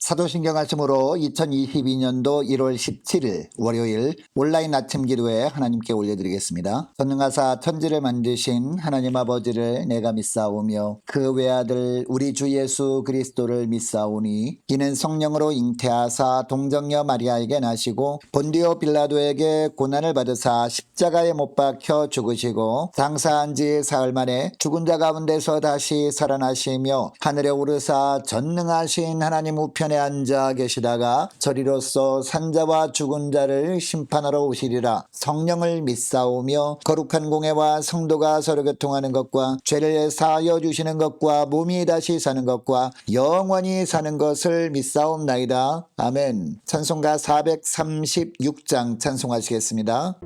사도신경 말씀으로 2022년도 1월 17일 월요일 온라인 아침 기도에 하나님께 올려드리겠습니다. 전능하사 천지를 만드신 하나님 아버지를 내가 믿사오며 그 외아들 우리 주 예수 그리스도를 믿사오니 이는 성령으로 잉태하사 동정녀 마리아에게 나시고 본디오 빌라도에게 고난을 받으사 십자가에 못 박혀 죽으시고 장사한 지 사흘 만에 죽은 자 가운데서 다시 살아나시며 하늘에 오르사 전능하신 하나님 우편에 앉아 계시다가 저리로서 산자와 죽은 자를 심판하러 오시리라. 성령을 믿사오며 거룩한 공회와 성도가 서로 교통하는 것과 죄를 사하여 주시는 것과 몸이 다시 사는 것과 영원히 사는 것을 믿사옵나이다. 아멘. 찬송가 436장 찬송하시겠습니다.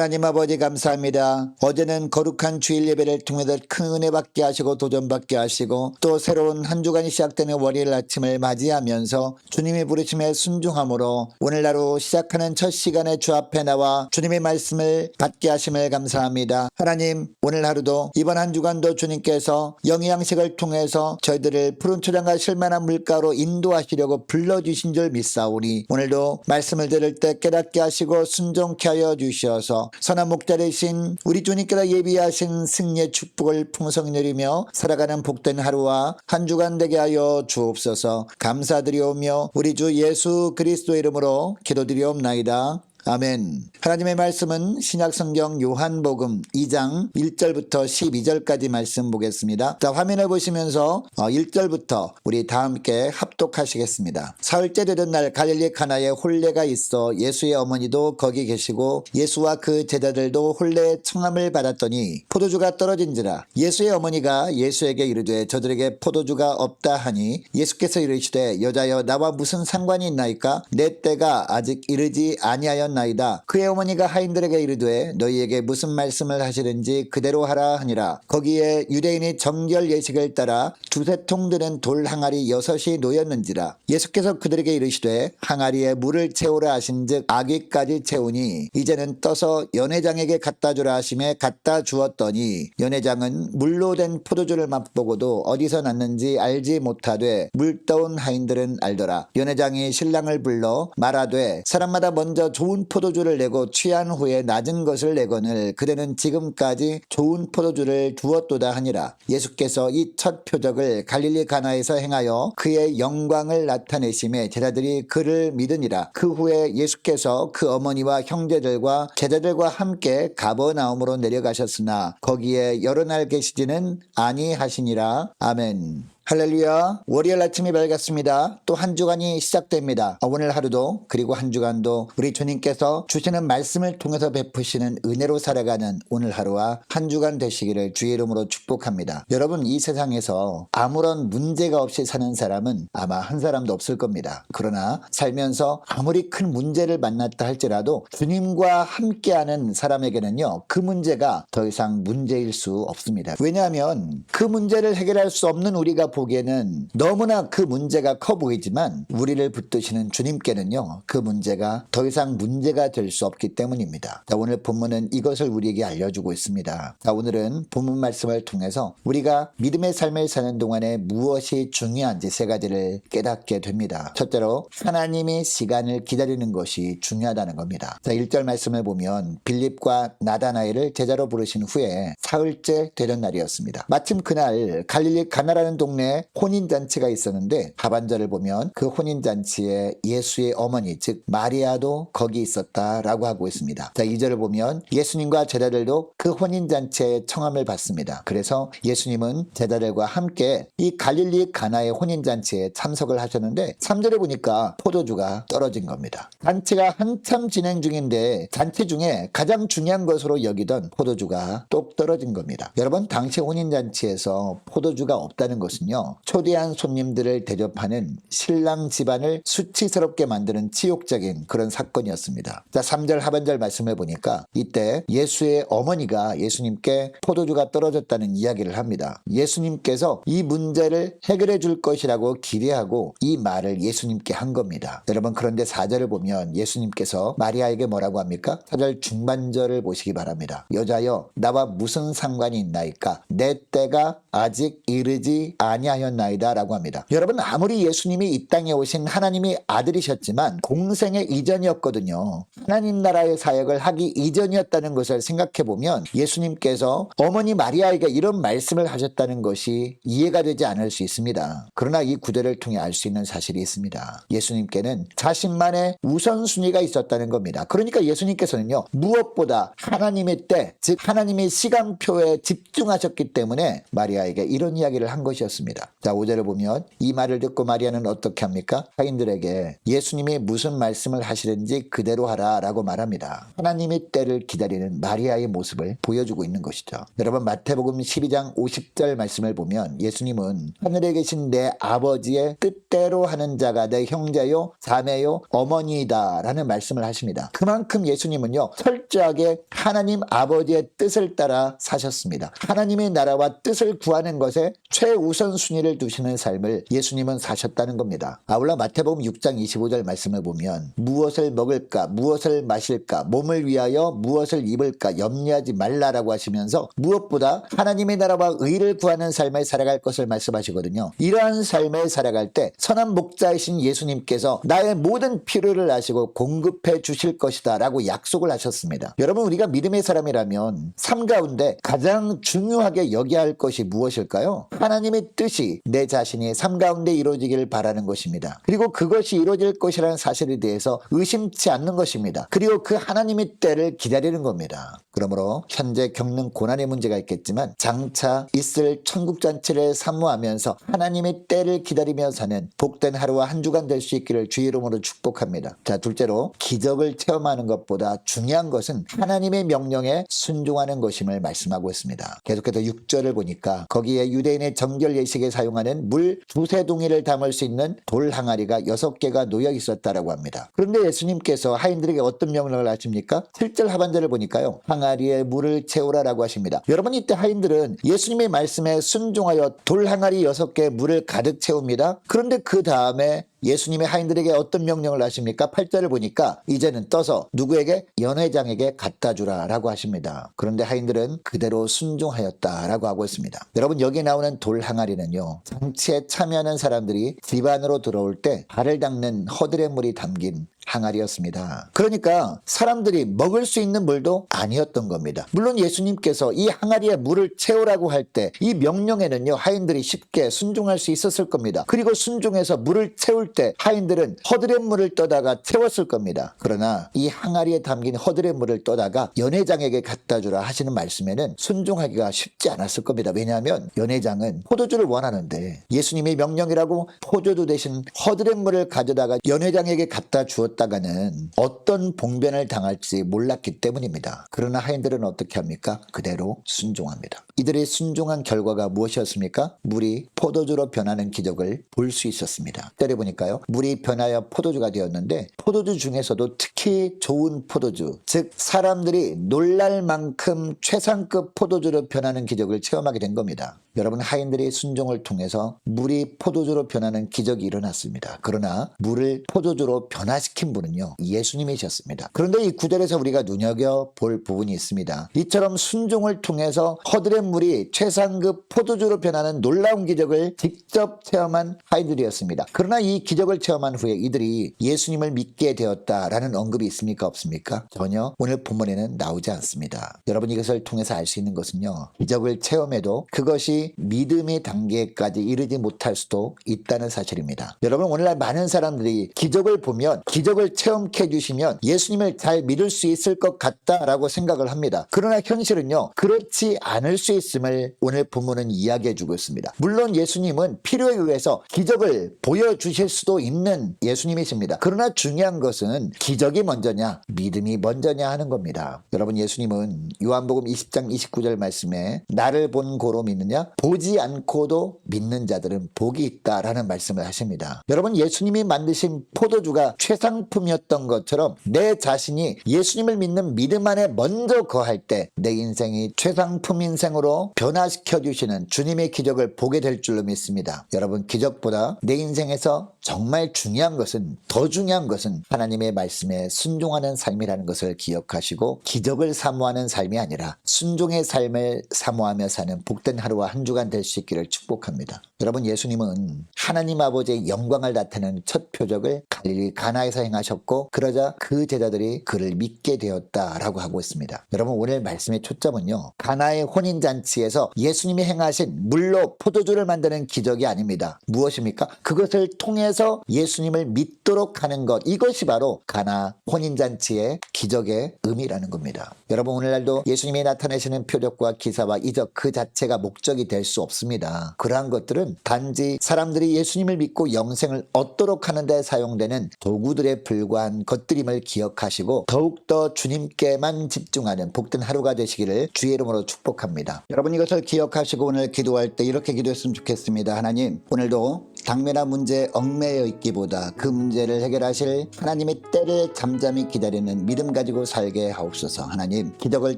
하나님 아버지 감사합니다. 어제는 거룩한 주일 예배를 통해서 큰 은혜 받게 하시고 도전 받게 하시고 또 새로운 한 주간이 시작되는 월요일 아침을 맞이하면서 주님의 부르심에 순종함으로 오늘 하루 시작하는 첫 시간에 주 앞에 나와 주님의 말씀을 받게 하심을 감사합니다. 하나님, 오늘 하루도 이번 한 주간도 주님께서 영의 양식을 통해서 저희들을 푸른 초장과 실만한 물가로 인도하시려고 불러주신 줄 믿사오니 오늘도 말씀을 들을 때 깨닫게 하시고 순종케 하여 주시어서 선한 목자이신 우리 주님께서 예비하신 승리의 축복을 풍성히 누리며 살아가는 복된 하루와 한 주간 되게 하여 주옵소서. 감사드리오며 우리 주 예수 그리스도 이름으로 기도드리옵나이다. 아멘. 하나님의 말씀은 신약성경 요한복음 2장 1절부터 12절까지 말씀 보겠습니다. 자, 화면을 보시면서 1절부터 우리 다 함께 합독하시겠습니다. 사흘째 되던 날 갈릴리 가나에 혼례가 있어 예수의 어머니도 거기 계시고 예수와 그 제자들도 혼례의 청함을 받았더니 포도주가 떨어진지라. 예수의 어머니가 예수에게 이르되 저들에게 포도주가 없다 하니 예수께서 이르시되 여자여 나와 무슨 상관이 있나이까? 내 때가 아직 이르지 아니하였나이다. 그의 어머니가 하인들에게 이르되 너희에게 무슨 말씀을 하시는지 그대로 하라 하니라. 거기에 유대인이 정결 예식을 따라 두세 통 드는 돌 항아리 6이 놓였는지라. 예수께서 그들에게 이르시되 항아리에 물을 채우라 하신즉 아귀까지 채우니 이제는 떠서 연회장에게 갖다 주라 하심에 갖다 주었더니 연회장은 물로 된 포도주를 맛보고도 어디서 났는지 알지 못하되 물떠온 하인들은 알더라. 연회장이 신랑을 불러 말하되 사람마다 먼저 좋은 포도주를 내고 취한 후에 낮은 것을 내거늘 그대는 지금까지 좋은 포도주를 두었도다 하니라. 예수께서 이 첫 표적을 갈릴리 가나에서 행하여 그의 영광을 나타내심에 제자들이 그를 믿으니라. 그 후에 예수께서 그 어머니와 형제들과 제자들과 함께 가버나움으로 내려가셨으나 거기에 여러 날 계시지는 아니하시니라. 아멘. 할렐루야. 월요일 아침이 밝았습니다. 또 한 주간이 시작됩니다. 오늘 하루도 그리고 한 주간도 우리 주님께서 주시는 말씀을 통해서 베푸시는 은혜로 살아가는 오늘 하루와 한 주간 되시기를 주의 이름으로 축복합니다. 여러분, 이 세상에서 아무런 문제가 없이 사는 사람은 아마 한 사람도 없을 겁니다. 그러나 살면서 아무리 큰 문제를 만났다 할지라도 주님과 함께하는 사람에게는요, 그 문제가 더 이상 문제일 수 없습니다. 왜냐하면 그 문제를 해결할 수 없는 우리가 보기에는 너무나 그 문제가 커 보이지만 우리를 붙드시는 주님께는요, 그 문제가 더 이상 문제가 될 수 없기 때문입니다. 자, 오늘 본문은 이것을 우리에게 알려주고 있습니다. 자, 오늘은 본문 말씀을 통해서 우리가 믿음의 삶을 사는 동안에 무엇이 중요한지 세 가지를 깨닫게 됩니다. 첫째로 하나님이 시간을 기다리는 것이 중요하다는 겁니다. 자, 1절 말씀을 보면 빌립과 나다나엘을 제자로 부르신 후에 사흘째 되던 날이었습니다. 마침 그날 갈릴리 가나라는 동네에 혼인잔치가 있었는데 하반절을 보면 그 혼인잔치에 예수의 어머니 즉 마리아도 거기 있었다라고 하고 있습니다. 자, 2절을 보면 예수님과 제자들도 그 혼인잔치에 청함을 받습니다. 그래서 예수님은 제자들과 함께 이 갈릴리 가나의 혼인잔치에 참석을 하셨는데 3절에 보니까 포도주가 떨어진 겁니다. 잔치가 한참 진행 중인데 잔치 중에 가장 중요한 것으로 여기던 포도주가 똑 떨어진 겁니다. 여러분, 당시 혼인잔치에서 포도주가 없다는 것은요, 초대한 손님들을 대접하는 신랑 집안을 수치스럽게 만드는 치욕적인 그런 사건이었습니다. 자, 3절 하반절 말씀을 보니까 이때 예수의 어머니가 예수님께 포도주가 떨어졌다는 이야기를 합니다. 예수님께서 이 문제를 해결해 줄 것이라고 기대하고 이 말을 예수님께 한 겁니다. 여러분, 그런데 4절을 보면 예수님께서 마리아에게 뭐라고 합니까? 4절 중반절을 보시기 바랍니다. 여자여 나와 무슨 상관이 있나이까? 내 때가 아직 이르지 아니하였나이다 라고 합니다. 여러분, 아무리 예수님이 이 땅에 오신 하나님의 아들이셨지만 공생의 이전이었거든요. 하나님 나라의 사역을 하기 이전이었다는 것을 생각해보면 예수님께서 어머니 마리아에게 이런 말씀을 하셨다는 것이 이해가 되지 않을 수 있습니다. 그러나 이 구절을 통해 알 수 있는 사실이 있습니다. 예수님께는 자신만의 우선순위가 있었다는 겁니다. 그러니까 예수님께서는요, 무엇보다 하나님의 때, 즉 하나님의 시간표에 집중하셨기 때문에 마리아에게 이런 이야기를 한 것이었습니다. 자, 5절을 보면 이 말을 듣고 마리아는 어떻게 합니까? 하인들에게 예수님이 무슨 말씀을 하시는지 그대로 하라 라고 말합니다. 하나님의 때를 기다리는 마리아의 모습을 보여주고 있는 것이죠. 여러분, 마태복음 12장 50절 말씀을 보면 예수님은 하늘에 계신 내 아버지의 뜻대로 하는 자가 내 형제요 자매요 어머니이다 라는 말씀을 하십니다. 그만큼 예수님은요, 철저하게 하나님 아버지의 뜻을 따라 사셨습니다. 하나님의 나라와 뜻을 구하는 것에 최우선순위를 두시는 삶을 예수님은 사셨다는 겁니다. 아울러 마태복음 6장 25절 말씀을 보면 무엇을 먹을까 무엇을 마실까 몸을 위하여 무엇을 입을까 염려하지 말라라고 하시면서 무엇보다 하나님의 나라와 의를 구하는 삶을 살아갈 것을 말씀하시거든요. 이러한 삶을 살아갈 때 선한 목자이신 예수님께서 나의 모든 필요를 아시고 공급해 주실 것이다 라고 약속을 하셨습니다. 여러분, 우리가 믿음의 사람이라면 삶 가운데 가장 중요하게 여겨야 할 것이 무엇일까요? 하나님의 뜻이 반드시 내 자신이 삶 가운데 이루어지기를 바라는 것입니다. 그리고 그것이 이루어질 것이라는 사실에 대해서 의심치 않는 것입니다. 그리고 그 하나님의 때를 기다리는 겁니다. 그러므로 현재 겪는 고난의 문제가 있겠지만 장차 있을 천국잔치를 사모하면서 하나님의 때를 기다리며 사는 복된 하루와 한 주간 될 수 있기를 주의 이름으로 축복합니다. 자, 둘째로 기적을 체험하는 것보다 중요한 것은 하나님의 명령에 순종하는 것임을 말씀하고 있습니다. 계속해서 6절을 보니까 거기에 유대인의 정결 예식에 사용하는 물 두세 동이를 담을 수 있는 돌 항아리가 6개가 놓여 있었다라고 합니다. 그런데 예수님께서 하인들에게 어떤 명령을 하십니까? 7절 하반절을 보니까요, 항아리에 물을 채우라라고 하십니다. 여러분, 이때 하인들은 예수님의 말씀에 순종하여 돌 항아리 6개에 물을 가득 채웁니다. 그런데 그 다음에 예수님의 하인들에게 어떤 명령을 하십니까? 8절을 보니까 이제는 떠서 누구에게? 연회장에게 갖다 주라라고 하십니다. 그런데 하인들은 그대로 순종하였다라고 하고 있습니다. 여러분, 여기 나오는 돌 항아리는요, 잔치에 참여하는 사람들이 집 안으로 들어올 때 발을 닦는 허들의 물이 담긴 항아리였습니다. 그러니까 사람들이 먹을 수 있는 물도 아니었던 겁니다. 물론 예수님께서 이 항아리에 물을 채우라고 할 때 이 명령에는요, 하인들이 쉽게 순종할 수 있었을 겁니다. 그리고 순종해서 물을 채울 때 하인들은 허들의 물을 떠다가 채웠을 겁니다. 그러나 이 항아리에 담긴 허들의 물을 떠다가 연회장에게 갖다 주라 하시는 말씀에는 순종하기가 쉽지 않았을 겁니다. 왜냐하면 연회장은 포도주를 원하는데 예수님의 명령이라고 포도주 대신 허들의 물을 가져다가 연회장에게 갖다 주었다가는 어떤 봉변을 당할지 몰랐기 때문입니다. 그러나 하인들은 어떻게 합니까? 그대로 순종합니다. 이들의 순종한 결과가 무엇이었습니까? 물이 포도주로 변하는 기적을 볼 수 있었습니다. 때려보니까요, 물이 변하여 포도주가 되었는데 포도주 중에서도 특히 좋은 포도주, 즉 사람들이 놀랄 만큼 최상급 포도주로 변하는 기적을 체험하게 된 겁니다. 여러분, 하인들의 순종을 통해서 물이 포도주로 변하는 기적이 일어났습니다. 그러나 물을 포도주로 변화시킨 분은요, 예수님이셨습니다. 그런데 이 구절에서 우리가 눈여겨볼 부분이 있습니다. 이처럼 순종을 통해서 허들의 물이 최상급 포도주로 변하는 놀라운 기적을 직접 체험한 하인들이었습니다. 그러나 이 기적을 체험한 후에 이들이 예수님을 믿게 되었다라는 언급이 있습니까? 없습니까? 전혀 오늘 본문에는 나오지 않습니다. 여러분, 이것을 통해서 알 수 있는 것은요, 기적을 체험해도 그것이 믿음의 단계까지 이르지 못할 수도 있다는 사실입니다. 여러분, 오늘날 많은 사람들이 기적을 보면, 기적을 체험케 해주시면 예수님을 잘 믿을 수 있을 것 같다라고 생각을 합니다. 그러나 현실은요, 그렇지 않을 수 있음을 오늘 본문은 이야기해 주고 있습니다. 물론 예수님은 필요에 의해서 기적을 보여주실 수도 있는 예수님이십니다. 그러나 중요한 것은 기적이 먼저냐 믿음이 먼저냐 하는 겁니다. 여러분, 예수님은 요한복음 20장 29절 말씀에 나를 본 고로 믿느냐, 보지 않고도 믿는 자들은 복이 있다라는 말씀을 하십니다. 여러분, 예수님이 만드신 포도주가 최상품이었던 것처럼 내 자신이 예수님을 믿는 믿음 안에 먼저 거할 때 내 인생이 최상품 인생으로 변화시켜 주시는 주님의 기적을 보게 될 줄로 믿습니다. 여러분, 기적보다 내 인생에서 정말 중요한 것은, 더 중요한 것은 하나님의 말씀에 순종하는 삶이라는 것을 기억하시고 기적을 사모하는 삶이 아니라 순종의 삶을 사모하며 사는 복된 하루와 한 주간 될 수 있기를 축복합니다. 여러분, 예수님은 하나님 아버지의 영광을 나타내는 첫 표적을 갈릴리 가나에서 행하셨고 그러자 그 제자들이 그를 믿게 되었다라고 하고 있습니다. 여러분, 오늘 말씀의 초점은요, 가나의 혼인잔치에서 예수님이 행하신 물로 포도주를 만드는 기적이 아닙니다. 무엇입니까? 그것을 통해서 예수님을 믿도록 하는 것, 이것이 바로 가나 혼인잔치의 기적의 의미라는 겁니다. 여러분, 오늘날도 예수님이 나타내시는 표적과 기사와 이적 그 자체가 목적이 될 수 없습니다. 그러한 것들은 단지 사람들이 예수님을 믿고 영생을 얻도록 하는 데 사용되는 도구들에 불과한 것들임을 기억하시고 더욱더 주님께만 집중하는 복된 하루가 되시기를 주의 이름으로 축복합니다. 여러분, 이것을 기억하시고 오늘 기도할 때 이렇게 기도했으면 좋겠습니다. 하나님, 오늘도 당면한 문제에 얽매여 있기보다 그 문제를 해결하실 하나님의 때를 잠잠히 기다리는 믿음 가지고 살게 하옵소서. 하나님, 기적을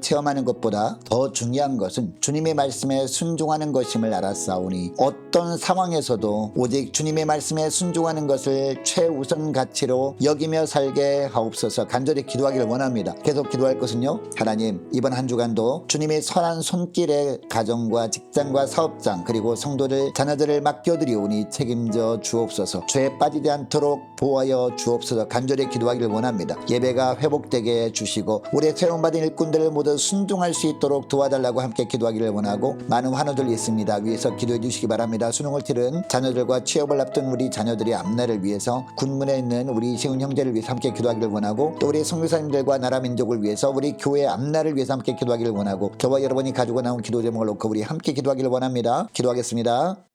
체험하는 것보다 더 중요한 것은 주님의 말씀에 순종하는 것임을 알았사오니 어떤 상황에서도 오직 주님의 말씀에 순종하는 것을 최우선 가치로 여기며 살게 하옵소서. 간절히 기도하기를 원합니다. 계속 기도할 것은요, 하나님, 이번 한 주간도 주님의 선한 손길에 가정과 직장과 사업장 그리고 성도들 자녀들을 맡겨드리오니 책임 책임져 주옵소서. 죄에 빠지지 않도록 보호하여 주옵소서. 간절히 기도하기를 원합니다. 예배가 회복되게 해주시고 우리의 세움받은 일꾼들을 모두 순종할 수 있도록 도와달라고 함께 기도하기를 원하고, 많은 환우들이 있습니다. 위에서 기도해 주시기 바랍니다. 수능을 치른 자녀들과 취업을 앞둔 우리 자녀들의 앞날을 위해서, 군문에 있는 우리 시은 형제를 위해서 함께 기도하기를 원하고, 또 우리 선교사님들과 나라 민족을 위해서, 우리 교회 앞날을 위해서 함께 기도하기를 원하고, 저와 여러분이 가지고 나온 기도 제목을 놓고 우리 함께 기도하기를 원합니다. 기도하겠습니다.